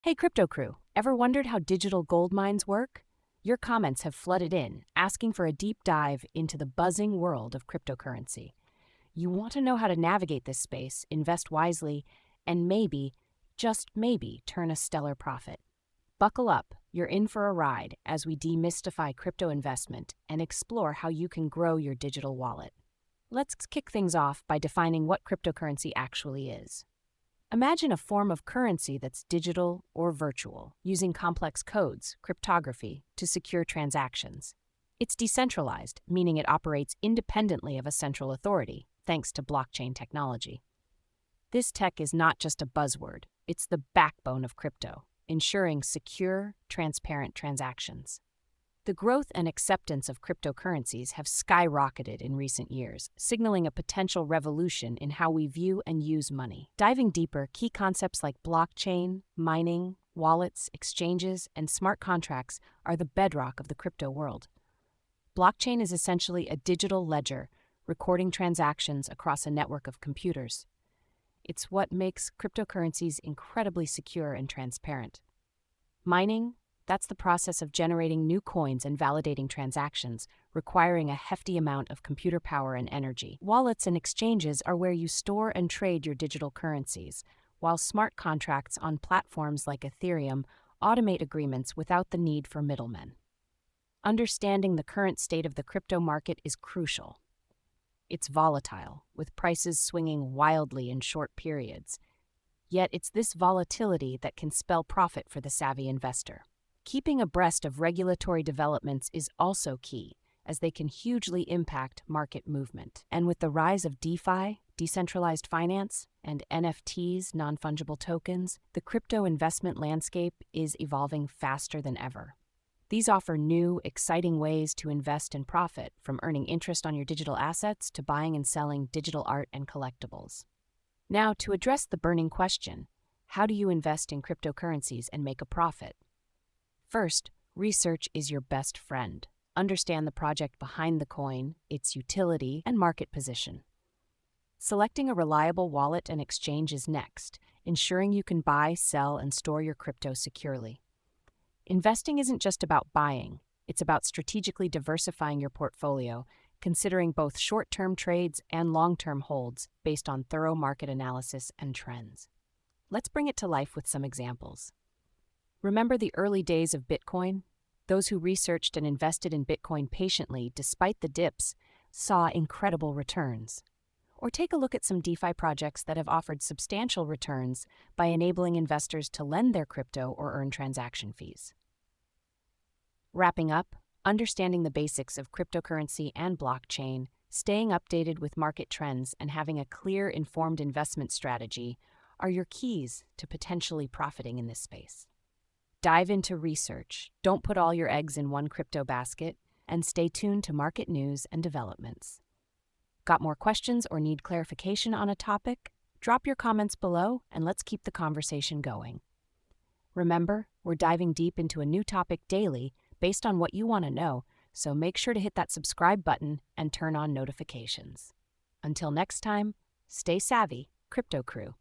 Hey, Crypto Crew, ever wondered how digital gold mines work? Your comments have flooded in, asking for a deep dive into the buzzing world of cryptocurrency. You want to know how to navigate this space, invest wisely, and maybe, just maybe, turn a stellar profit. Buckle up, you're in for a ride as we demystify crypto investment and explore how you can grow your digital wallet. Let's kick things off by defining what cryptocurrency actually is. Imagine a form of currency that's digital or virtual, using complex codes, cryptography, to secure transactions. It's decentralized, meaning it operates independently of a central authority, thanks to blockchain technology. This tech is not just a buzzword, it's the backbone of crypto, ensuring secure, transparent transactions. The growth and acceptance of cryptocurrencies have skyrocketed in recent years, signaling a potential revolution in how we view and use money. Diving deeper, key concepts like blockchain, mining, wallets, exchanges, and smart contracts are the bedrock of the crypto world. Blockchain is essentially a digital ledger, recording transactions across a network of computers. It's what makes cryptocurrencies incredibly secure and transparent. Mining, that's the process of generating new coins and validating transactions, requiring a hefty amount of computer power and energy. Wallets and exchanges are where you store and trade your digital currencies, while smart contracts on platforms like Ethereum automate agreements without the need for middlemen. Understanding the current state of the crypto market is crucial. It's volatile, with prices swinging wildly in short periods. Yet it's this volatility that can spell profit for the savvy investor. Keeping abreast of regulatory developments is also key, as they can hugely impact market movement. And with the rise of DeFi, decentralized finance, and NFTs, non-fungible tokens, the crypto investment landscape is evolving faster than ever. These offer new, exciting ways to invest and profit, from earning interest on your digital assets to buying and selling digital art and collectibles. Now, to address the burning question, how do you invest in cryptocurrencies and make a profit? First, research is your best friend. Understand the project behind the coin, its utility, and market position. Selecting a reliable wallet and exchange is next, ensuring you can buy, sell, and store your crypto securely. Investing isn't just about buying, it's about strategically diversifying your portfolio, considering both short-term trades and long-term holds based on thorough market analysis and trends. Let's bring it to life with some examples. Remember the early days of Bitcoin? Those who researched and invested in Bitcoin patiently despite the dips saw incredible returns. Or take a look at some DeFi projects that have offered substantial returns by enabling investors to lend their crypto or earn transaction fees. Wrapping up, understanding the basics of cryptocurrency and blockchain, staying updated with market trends, and having a clear, informed investment strategy are your keys to potentially profiting in this space. Dive into research, don't put all your eggs in one crypto basket, and stay tuned to market news and developments. Got more questions or need clarification on a topic? Drop your comments below and let's keep the conversation going. Remember, we're diving deep into a new topic daily based on what you want to know, so make sure to hit that subscribe button and turn on notifications. Until next time, stay savvy, Crypto Crew.